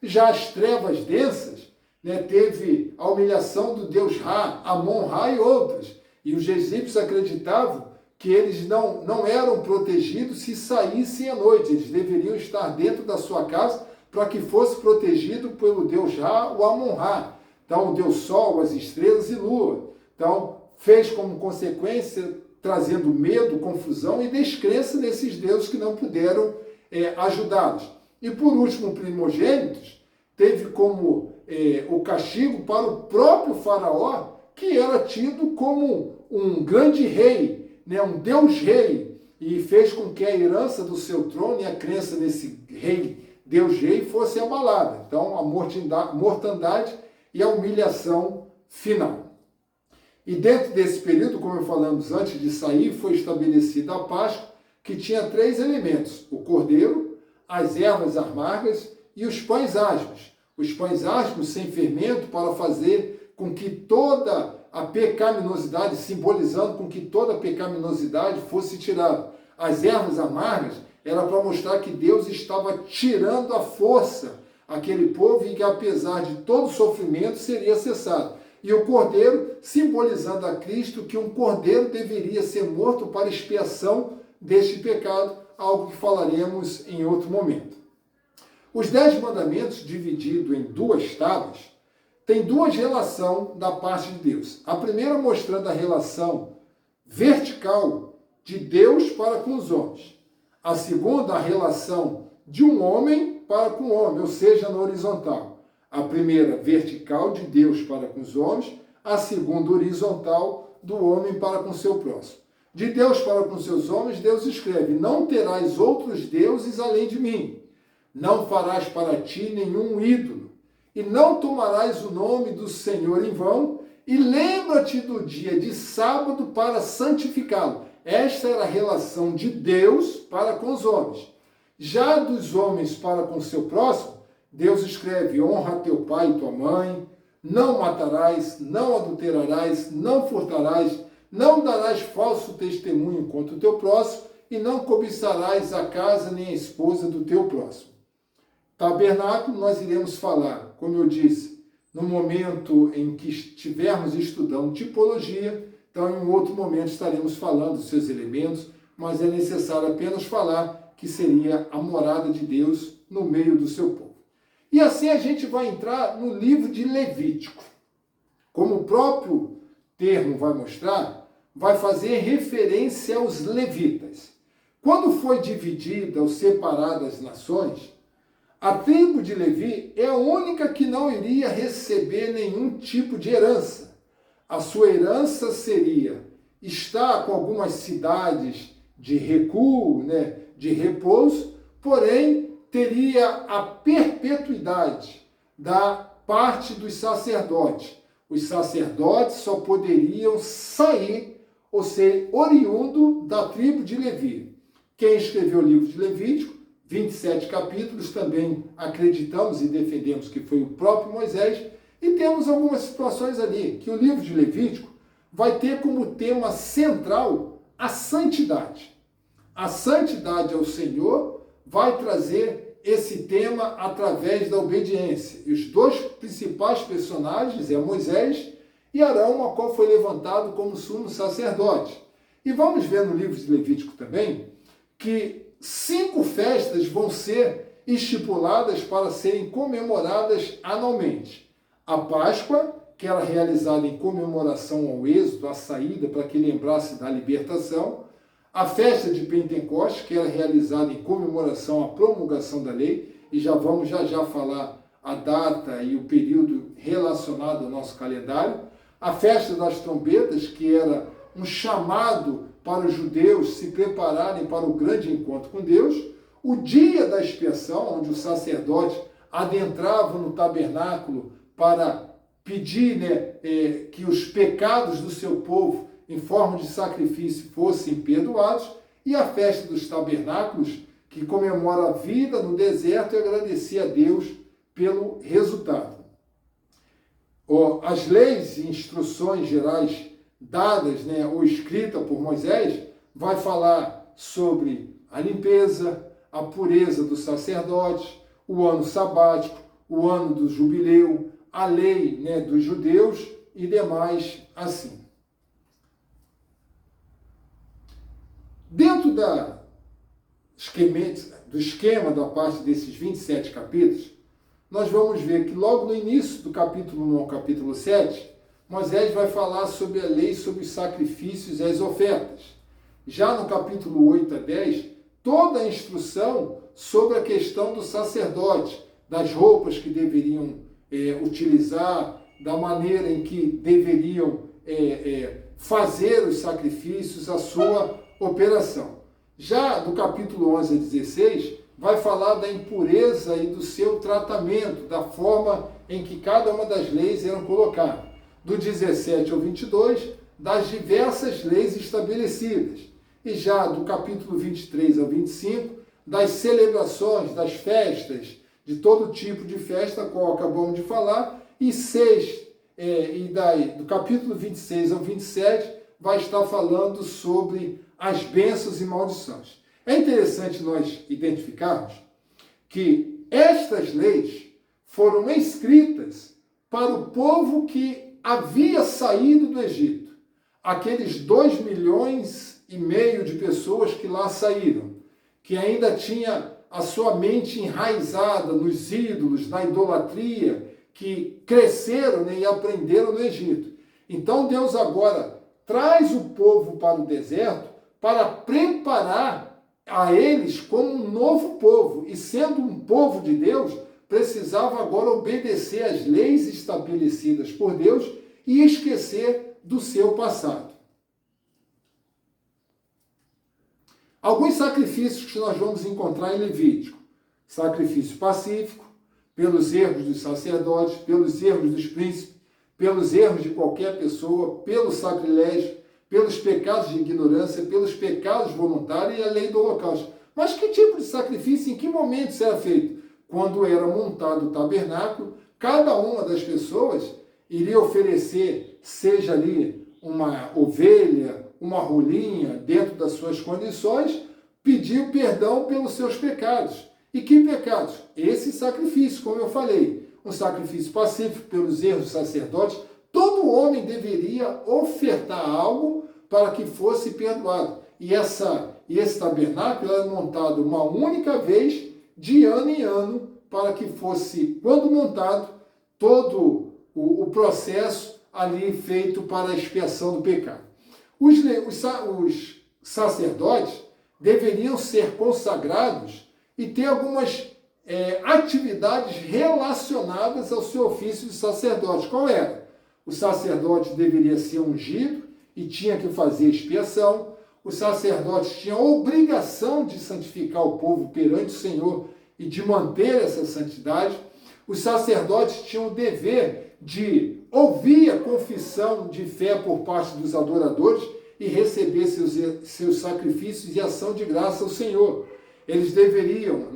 Já as trevas densas, né, teve a humilhação do deus Ra, Amon-Ra e outras. E os egípcios acreditavam que eles não eram protegidos se saíssem à noite. Eles deveriam estar dentro da sua casa para que fosse protegido pelo deus Ra, o Amon-Ra. Então, o deus Sol, as estrelas e Lua. Então, fez como consequência trazendo medo, confusão e descrença nesses deuses que não puderam ajudá-los. E por último, primogênitos, teve como o castigo para o próprio faraó, que era tido como um grande rei, né, um Deus-rei, e fez com que a herança do seu trono e a crença nesse rei, Deus-rei, fosse abalada. Então, a mortandade e a humilhação final. E dentro desse período, como falamos antes de sair, foi estabelecida a Páscoa, que tinha 3 elementos: o cordeiro, as ervas amargas e os pães asmos. Os pães asmos sem fermento, para fazer com que toda a pecaminosidade, simbolizando com que toda a pecaminosidade fosse tirada. As ervas amargas era para mostrar que Deus estava tirando a força àquele povo e que, apesar de todo sofrimento, seria cessado. E o cordeiro, simbolizando a Cristo, que um cordeiro deveria ser morto para expiação deste pecado, algo que falaremos em outro momento. Os 10 mandamentos, divididos em 2 tábuas, tem 2 relações da parte de Deus. A primeira mostrando a relação vertical de Deus para com os homens. A segunda, a relação de um homem para com o homem, ou seja, na horizontal. A primeira, vertical, de Deus para com os homens. A segunda, horizontal, do homem para com seu próximo. De Deus para com seus homens, Deus escreve: não terás outros deuses além de mim. Não farás para ti nenhum ídolo. E não tomarás o nome do Senhor em vão. E lembra-te do dia de sábado para santificá-lo. Esta era a relação de Deus para com os homens. Já dos homens para com seu próximo, Deus escreve: honra teu pai e tua mãe, não matarás, não adulterarás, não furtarás, não darás falso testemunho contra o teu próximo e não cobiçarás a casa nem a esposa do teu próximo. Tabernáculo nós iremos falar, como eu disse, no momento em que estivermos estudando tipologia. Então, em um outro momento, estaremos falando dos seus elementos, mas é necessário apenas falar que seria a morada de Deus no meio do seu povo. E assim a gente vai entrar no livro de Levítico. Como o próprio termo vai mostrar, vai fazer referência aos levitas. Quando foi dividida ou separada as nações, a tribo de Levi é a única que não iria receber nenhum tipo de herança. A sua herança seria estar com algumas cidades de recuo, né, de repouso, porém teria a perpetuidade da parte dos sacerdotes. Os sacerdotes só poderiam sair ou ser oriundo da tribo de Levi. Quem escreveu o livro de Levítico, 27 capítulos, também acreditamos e defendemos que foi o próprio Moisés. E temos algumas situações ali, que o livro de Levítico vai ter como tema central a santidade. A santidade ao Senhor vai trazer esse tema através da obediência. E os 2 principais personagens é Moisés e Arão, a qual foi levantado como sumo sacerdote. E vamos ver no livro de Levítico também que 5 festas vão ser estipuladas para serem comemoradas anualmente. A Páscoa, que era realizada em comemoração ao êxodo, à saída, para que lembrasse da libertação. A festa de Pentecostes, que era realizada em comemoração à promulgação da lei, e já vamos já falar a data e o período relacionado ao nosso calendário. A festa das trombetas, que era um chamado para os judeus se prepararem para o grande encontro com Deus. O dia da expiação, onde o sacerdote adentrava no tabernáculo para pedir, que os pecados do seu povo, em forma de sacrifício, fossem perdoados. E a festa dos tabernáculos, que comemora a vida no deserto e agradecer a Deus pelo resultado. As leis e instruções gerais dadas, ou escritas por Moisés, vai falar sobre a limpeza, a pureza dos sacerdotes, o ano sabático, o ano do jubileu, a lei, dos judeus e demais assim. Dentro do esquema da parte desses 27 capítulos, nós vamos ver que logo no início do capítulo 1 ao capítulo 7, Moisés vai falar sobre a lei, sobre os sacrifícios e as ofertas. Já no capítulo 8 a 10, toda a instrução sobre a questão do sacerdote, das roupas que deveriam utilizar, da maneira em que deveriam fazer os sacrifícios, a sua operação. Já do capítulo 11 a 16, vai falar da impureza e do seu tratamento, da forma em que cada uma das leis eram colocadas. Do 17 ao 22, das diversas leis estabelecidas. E já do capítulo 23 ao 25, das celebrações, das festas, de todo tipo de festa, qual acabamos de falar, e do capítulo 26 ao 27, vai estar falando sobre as bênçãos e maldições. É interessante nós identificarmos que estas leis foram escritas para o povo que havia saído do Egito. Aqueles 2,5 milhões de pessoas que lá saíram, que ainda tinha a sua mente enraizada nos ídolos, na idolatria, que cresceram, né, e aprenderam no Egito. Então Deus agora traz o povo para o deserto para preparar a eles como um novo povo. E sendo um povo de Deus, precisava agora obedecer às leis estabelecidas por Deus e esquecer do seu passado. Alguns sacrifícios que nós vamos encontrar em Levítico. Sacrifício pacífico, pelos erros dos sacerdotes, pelos erros dos príncipes, pelos erros de qualquer pessoa, pelo sacrilégio, pelos pecados de ignorância, pelos pecados voluntários e a lei do holocausto. Mas que tipo de sacrifício, em que momento isso era feito? Quando era montado o tabernáculo, cada uma das pessoas iria oferecer, seja ali uma ovelha, uma rolinha, dentro das suas condições, pedir perdão pelos seus pecados. E que pecados? Esse sacrifício, como eu falei, um sacrifício pacífico pelos erros dos sacerdotes. Todo homem deveria ofertar algo para que fosse perdoado. E esse tabernáculo era montado uma única vez, de ano em ano, para que fosse, quando montado, todo o processo ali feito para a expiação do pecado. Os sacerdotes deveriam ser consagrados e ter algumas atividades relacionadas ao seu ofício de sacerdote. Qual era? O sacerdote deveria ser ungido e tinha que fazer expiação. Os sacerdotes tinham a obrigação de santificar o povo perante o Senhor e de manter essa santidade. Os sacerdotes tinham o dever de ouvir a confissão de fé por parte dos adoradores e receber seus sacrifícios e ação de graça ao Senhor. Eles deveriam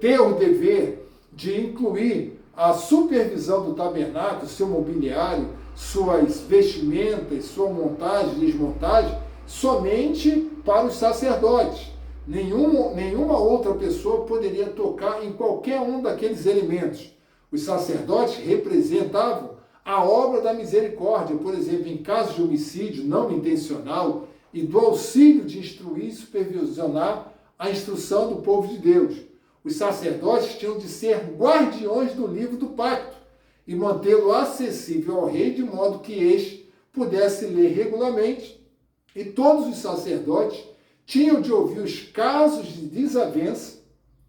ter o dever de incluir a supervisão do tabernáculo, seu mobiliário, suas vestimentas, sua montagem e desmontagem, somente para os sacerdotes. Nenhuma outra pessoa poderia tocar em qualquer um daqueles elementos. Os sacerdotes representavam a obra da misericórdia, por exemplo, em caso de homicídio não intencional e do auxílio de instruir e supervisionar a instrução do povo de Deus. Os sacerdotes tinham de ser guardiões do livro do pacto e mantê-lo acessível ao rei, de modo que este pudesse ler regularmente, e todos os sacerdotes tinham de ouvir os casos de desavença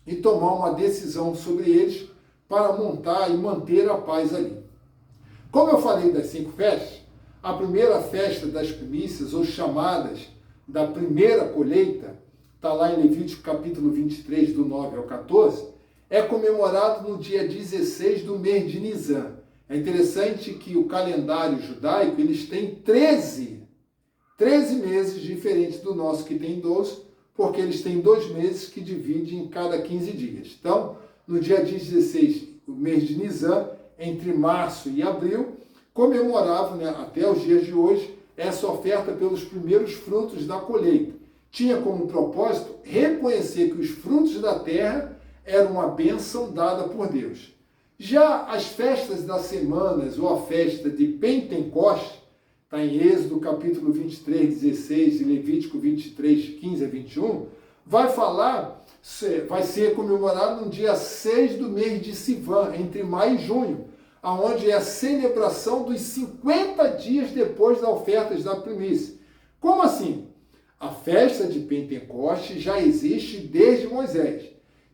e tomar uma decisão sobre eles para montar e manter a paz ali. Como eu falei das 5 festas, a primeira festa das primícias, ou chamadas da primeira colheita, está lá em Levítico capítulo 23, do 9 ao 14, é comemorado no dia 16 do mês de Nisan. É interessante que o calendário judaico, eles têm 13 meses diferentes do nosso, que tem 12, porque eles têm 2 meses que dividem em cada 15 dias. Então, no dia 16, o mês de Nisan, entre março e abril, comemoravam, até os dias de hoje, essa oferta pelos primeiros frutos da colheita. Tinha como propósito reconhecer que os frutos da terra eram uma bênção dada por Deus. Já as festas das semanas, ou a festa de Pentecoste, está em Êxodo capítulo 23, 16 e Levítico 23, 15 a 21, vai ser comemorado no dia 6 do mês de Sivan, entre maio e junho. aonde é a celebração dos 50 dias depois da oferta da primícia. Como assim? A festa de Pentecostes já existe desde Moisés.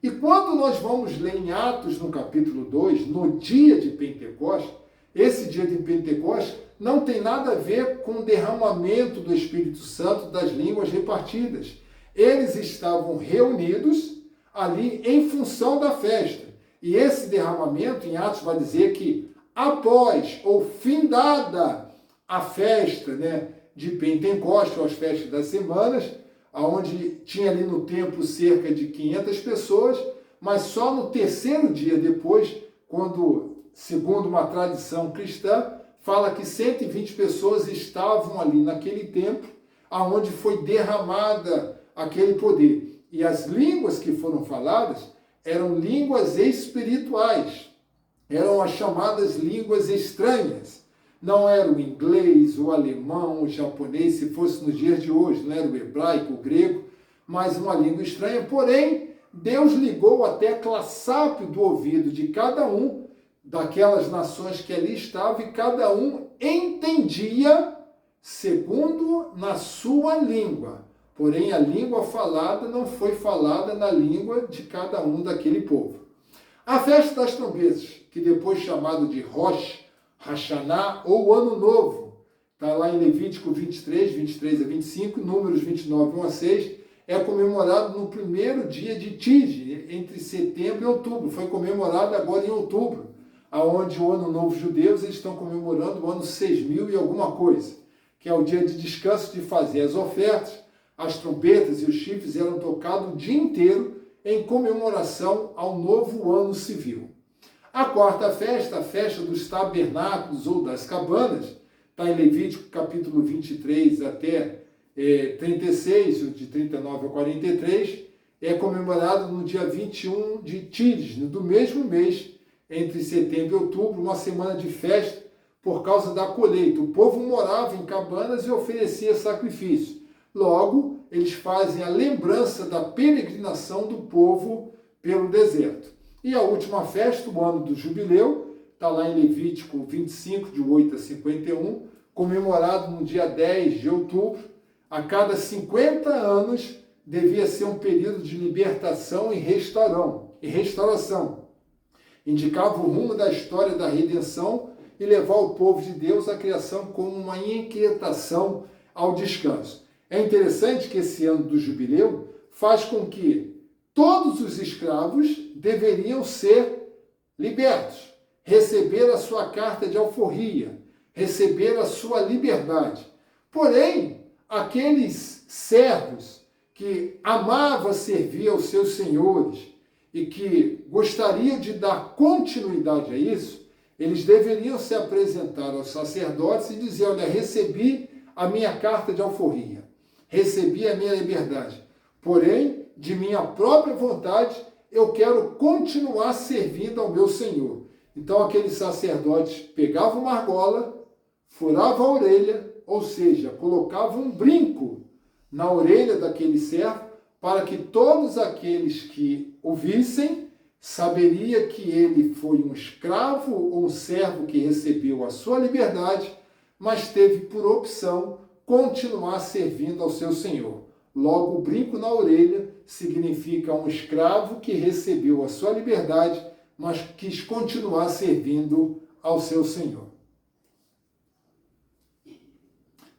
E quando nós vamos ler em Atos, no capítulo 2, no dia de Pentecostes, esse dia de Pentecostes não tem nada a ver com o derramamento do Espírito Santo das línguas repartidas. Eles estavam reunidos ali em função da festa. E esse derramamento, em Atos, vai dizer que após ou findada a festa, de Pentecostes, ou as festas das semanas, onde tinha ali no templo cerca de 500 pessoas, mas só no terceiro dia depois, quando, segundo uma tradição cristã, fala que 120 pessoas estavam ali naquele templo, aonde foi derramada aquele poder. E as línguas que foram faladas eram línguas espirituais, eram as chamadas línguas estranhas. Não era o inglês, o alemão, o japonês, se fosse nos dias de hoje, não era o hebraico, o grego, mas uma língua estranha. Porém, Deus ligou até a classápio do ouvido de cada um daquelas nações que ali estavam, e cada um entendia segundo na sua língua. Porém, a língua falada não foi falada na língua de cada um daquele povo. A festa das trombetas, que depois chamado de Rosh Hashanah, ou Ano Novo, está lá em Levítico 23 a 25, Números 29, 1 a 6, é comemorado no primeiro dia de Tisri, entre setembro e outubro. Foi comemorado agora em outubro, aonde o Ano Novo Judeus eles estão comemorando o ano 6.000 e alguma coisa, que é o dia de descanso de fazer as ofertas. As trombetas e os chifres eram tocados o dia inteiro em comemoração ao novo ano civil. A quarta festa, a festa dos tabernáculos ou das cabanas, está em Levítico capítulo 23 até 36, de 39 a 43, é comemorado no dia 21 de Tíris, do mesmo mês, entre setembro e outubro, uma semana de festa por causa da colheita. O povo morava em cabanas e oferecia sacrifício. Logo, eles fazem a lembrança da peregrinação do povo pelo deserto. E a última festa, o ano do jubileu, está lá em Levítico 25, de 8 a 51, comemorado no dia 10 de outubro. A cada 50 anos devia ser um período de libertação e restauração. Indicava o rumo da história da redenção e levar o povo de Deus à criação como uma inquietação ao descanso. É interessante que esse ano do jubileu faz com que todos os escravos deveriam ser libertos, receber a sua carta de alforria, receber a sua liberdade. Porém, aqueles servos que amavam servir aos seus senhores e que gostariam de dar continuidade a isso, eles deveriam se apresentar aos sacerdotes e dizer: olha, recebi a minha carta de alforria, recebi a minha liberdade, porém, de minha própria vontade, eu quero continuar servindo ao meu Senhor. Então, aqueles sacerdotes pegavam uma argola, furavam a orelha, ou seja, colocavam um brinco na orelha daquele servo, para que todos aqueles que o vissem saberia que ele foi um escravo ou um servo que recebeu a sua liberdade, mas teve por opção continuar servindo ao seu Senhor. Logo, o brinco na orelha significa um escravo que recebeu a sua liberdade, mas quis continuar servindo ao seu Senhor.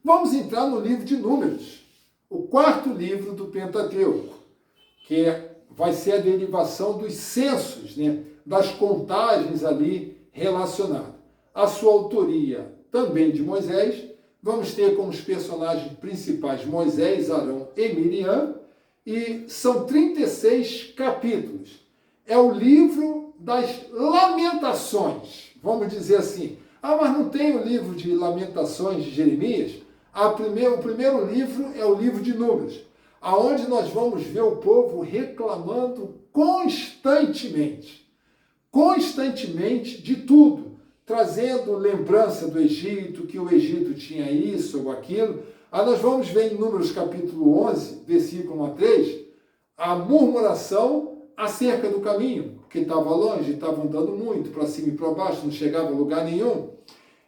Vamos entrar no livro de Números, o quarto livro do Pentateuco, que vai ser a derivação dos censos, das contagens ali relacionadas. A sua autoria também de Moisés. Vamos ter como os personagens principais Moisés, Arão e Miriam, e são 36 capítulos. É o livro das lamentações, vamos dizer assim. Mas não tem o livro de lamentações de Jeremias? O primeiro livro é o livro de Números, aonde nós vamos ver o povo reclamando constantemente de tudo, trazendo lembrança do Egito, que o Egito tinha isso ou aquilo. Aí nós vamos ver em Números capítulo 11, versículo 1 a 3, a murmuração acerca do caminho. porque estava longe, estava andando muito, para cima e para baixo, não chegava a lugar nenhum.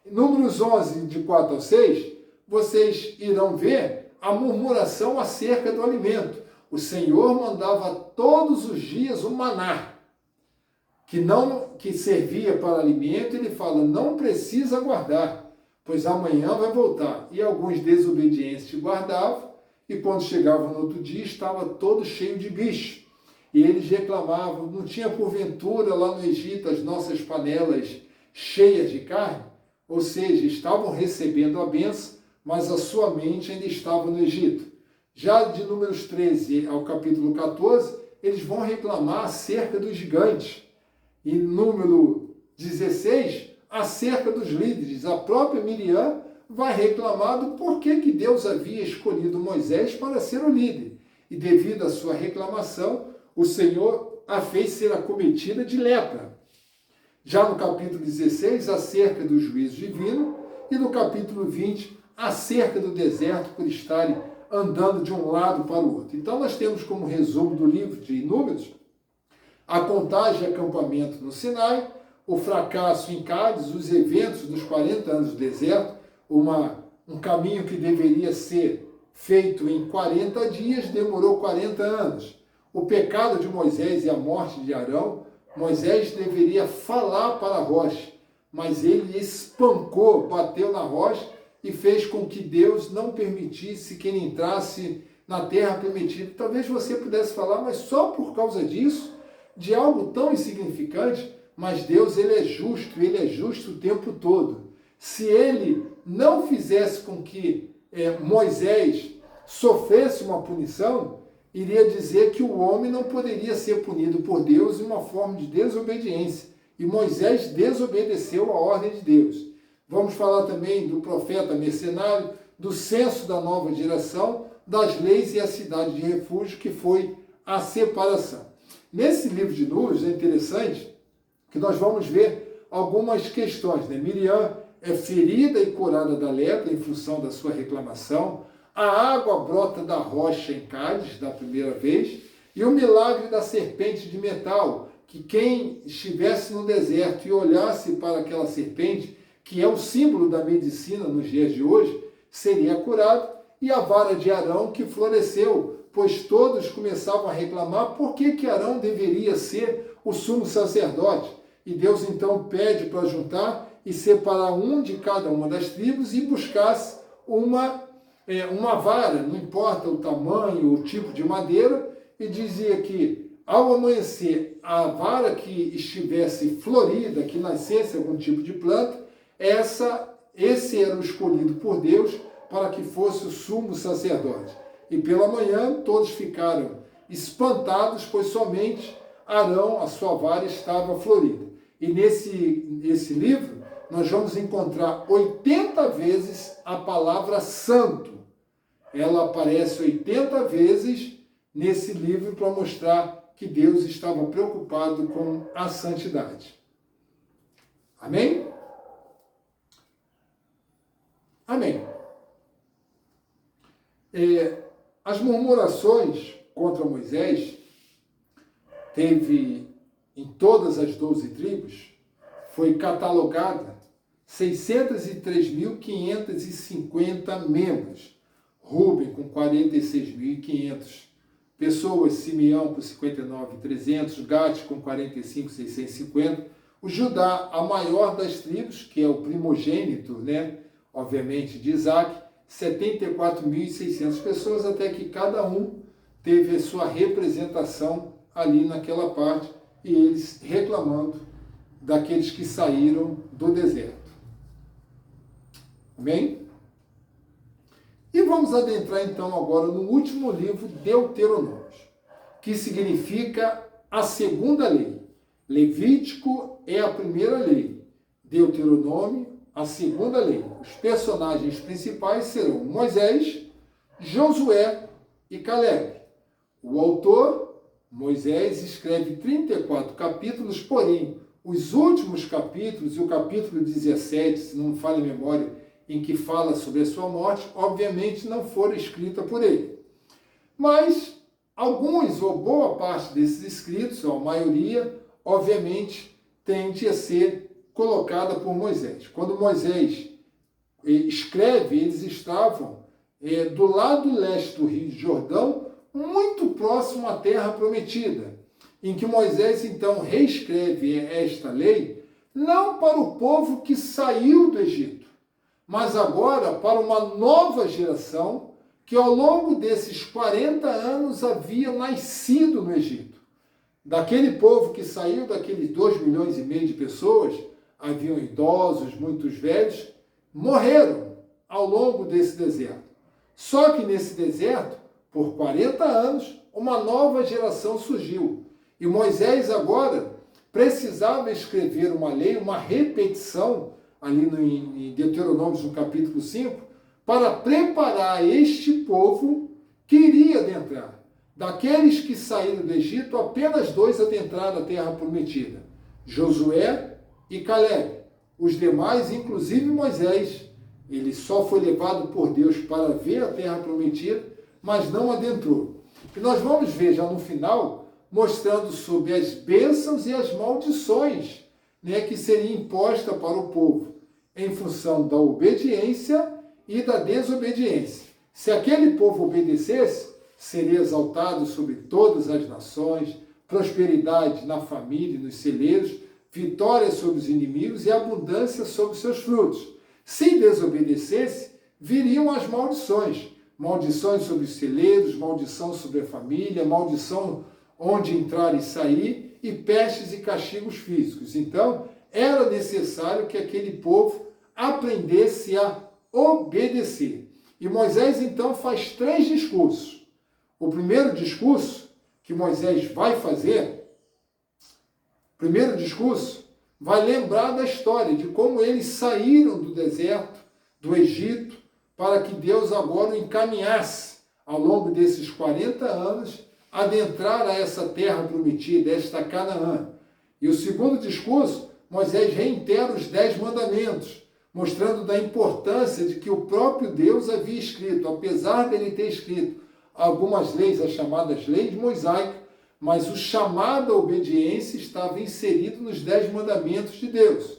Números 11, de 4 ao 6, vocês irão ver a murmuração acerca do alimento. O Senhor mandava todos os dias um maná, que servia para alimento. Ele fala, não precisa guardar, pois amanhã vai voltar. E alguns desobedientes guardavam, e quando chegavam no outro dia, estava todo cheio de bicho. E eles reclamavam, não tinha porventura lá no Egito as nossas panelas cheias de carne? Ou seja, estavam recebendo a bênção, mas a sua mente ainda estava no Egito. Já de Números 13 ao capítulo 14, eles vão reclamar acerca dos gigantes. E número 16, acerca dos líderes. A própria Miriam vai reclamar do porquê que Deus havia escolhido Moisés para ser o líder. E devido à sua reclamação, o Senhor a fez ser acometida de lepra. Já no capítulo 16, acerca do juízo divino, e no capítulo 20, acerca do deserto por estarem andando de um lado para o outro. Então nós temos como resumo do livro de Números a contagem e acampamento no Sinai, o fracasso em Cádiz, os eventos dos 40 anos do deserto, um caminho que deveria ser feito em 40 dias, demorou 40 anos. O pecado de Moisés e a morte de Arão, Moisés deveria falar para a rocha, mas ele espancou, bateu na rocha e fez com que Deus não permitisse que ele entrasse na terra prometida. Talvez você pudesse falar, mas só por causa disso, de algo tão insignificante, mas Deus, ele é justo o tempo todo. Se ele não fizesse com que Moisés sofresse uma punição, iria dizer que o homem não poderia ser punido por Deus em uma forma de desobediência. E Moisés desobedeceu a ordem de Deus. Vamos falar também do profeta mercenário, do censo da nova geração, das leis e a cidade de refúgio, que foi a separação. Nesse livro de Números é interessante que nós vamos ver algumas questões. Miriam é ferida e curada da lepra em função da sua reclamação. A água brota da rocha em Cádiz, da primeira vez. E o milagre da serpente de metal, que quem estivesse no deserto e olhasse para aquela serpente, que é o símbolo da medicina nos dias de hoje, seria curado. E a vara de Arão, que floresceu, pois todos começavam a reclamar por que Arão deveria ser o sumo sacerdote. E Deus então pede para juntar e separar um de cada uma das tribos e buscasse uma vara, não importa o tamanho, o tipo de madeira, e dizia que ao amanhecer a vara que estivesse florida, que nascesse algum tipo de planta, esse era o escolhido por Deus para que fosse o sumo sacerdote. E pela manhã todos ficaram espantados, pois somente Arão, a sua vara, estava florida. E nesse livro nós vamos encontrar 80 vezes a palavra santo. Ela aparece 80 vezes nesse livro para mostrar que Deus estava preocupado com a santidade. Amém? Amém. As murmurações contra Moisés teve em todas as 12 tribos, foi catalogada 603.550 membros. Rúben com 46.500 pessoas, Simeão com 59.300, Gade com 45.650, o Judá, a maior das tribos, que é o primogênito, obviamente, de Isaac, 74.600 pessoas, até que cada um teve a sua representação ali naquela parte, e eles reclamando daqueles que saíram do deserto. Amém? E vamos adentrar então agora no último livro, Deuteronômio, que significa a segunda lei. Levítico é a primeira lei, Deuteronômio a segunda lei. Os personagens principais serão Moisés, Josué e Caleb. O autor, Moisés, escreve 34 capítulos, porém, os últimos capítulos, e o capítulo 17, se não me falha a memória, em que fala sobre a sua morte, obviamente não foram escritas por ele. Mas alguns, ou boa parte desses escritos, ou a maioria, obviamente, tende a ser colocada por Moisés. Quando Moisés escreve, eles estavam do lado leste do Rio Jordão, muito próximo à terra prometida, em que Moisés então reescreve esta lei, não para o povo que saiu do Egito, mas agora para uma nova geração que ao longo desses 40 anos havia nascido no Egito. Daquele povo que saiu, daqueles 2,5 milhões de pessoas, haviam idosos, muitos velhos, morreram ao longo desse deserto. Só que nesse deserto, por 40 anos, uma nova geração surgiu. E Moisés agora precisava escrever uma lei, uma repetição, ali em Deuteronômio, no capítulo 5, para preparar este povo que iria adentrar. Daqueles que saíram do Egito, apenas 2 adentraram a terra prometida, Josué e Caleb. Os demais, inclusive Moisés, ele só foi levado por Deus para ver a terra prometida, mas não adentrou. E nós vamos ver já no final, mostrando sobre as bênçãos e as maldições, que seria imposta para o povo, em função da obediência e da desobediência. Se aquele povo obedecesse, seria exaltado sobre todas as nações, prosperidade na família e nos celeiros, vitória sobre os inimigos e abundância sobre os seus frutos. Se desobedecesse, viriam as maldições. Maldições sobre os celeiros, maldição sobre a família, maldição onde entrar e sair, e pestes e castigos físicos. Então, era necessário que aquele povo aprendesse a obedecer. E Moisés, então, faz 3 discursos. O primeiro discurso que Moisés vai fazer, vai lembrar da história de como eles saíram do deserto, do Egito, para que Deus agora o encaminhasse, ao longo desses 40 anos, adentrar a essa terra prometida, esta Canaã. E o segundo discurso, Moisés reitera os 10 mandamentos, mostrando da importância de que o próprio Deus havia escrito, apesar dele ter escrito algumas leis, as chamadas leis mosaicas, mas o chamado à obediência estava inserido nos 10 mandamentos de Deus.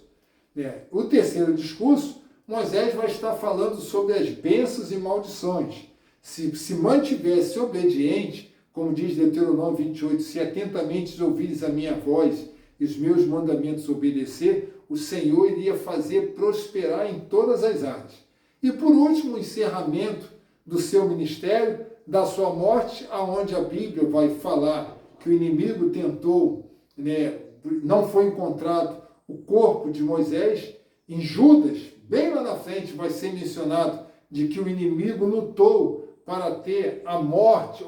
O terceiro discurso, Moisés vai estar falando sobre as bênçãos e maldições. Se mantivesse obediente, como diz Deuteronômio 28, se atentamente ouvires a minha voz e os meus mandamentos obedecer, o Senhor iria fazer prosperar em todas as áreas. E por último, o encerramento do seu ministério, da sua morte, aonde a Bíblia vai falar que o inimigo tentou, não foi encontrado o corpo de Moisés. Em Judas, bem lá na frente, vai ser mencionado de que o inimigo lutou para ter a morte,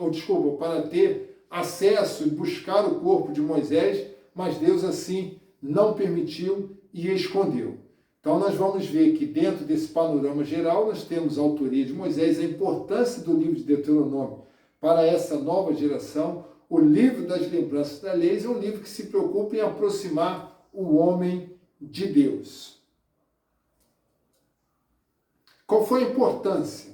para ter acesso e buscar o corpo de Moisés, mas Deus assim não permitiu e escondeu. Então nós vamos ver que dentro desse panorama geral nós temos a autoria de Moisés, a importância do livro de Deuteronômio para essa nova geração. O livro das lembranças da lei é um livro que se preocupa em aproximar o homem de Deus. Qual foi a importância?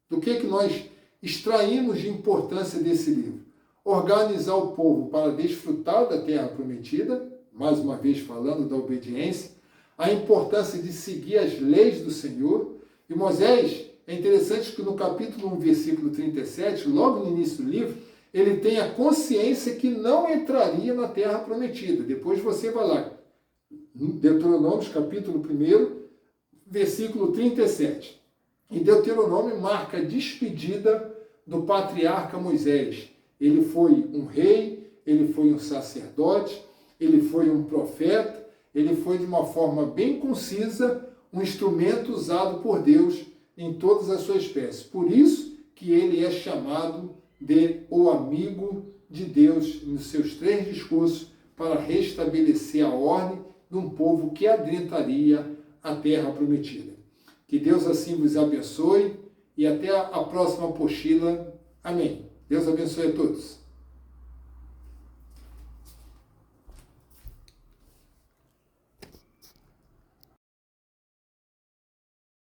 Do que nós extraímos de importância desse livro? Organizar o povo para desfrutar da terra prometida, mais uma vez falando da obediência, a importância de seguir as leis do Senhor. E Moisés, é interessante que no capítulo 1, versículo 37, logo no início do livro, ele tem a consciência que não entraria na terra prometida. Depois você vai lá, Deuteronômio, capítulo 1, versículo 37. E Deuteronômio marca a despedida do patriarca Moisés. Ele foi um rei, ele foi um sacerdote, ele foi um profeta, ele foi de uma forma bem concisa um instrumento usado por Deus em todas as suas espécies. Por isso que ele é chamado de o amigo de Deus nos seus 3 discursos para restabelecer a ordem de um povo que adentraria a terra prometida. Que Deus assim vos abençoe e até a próxima apostila. Amém. Deus abençoe a todos.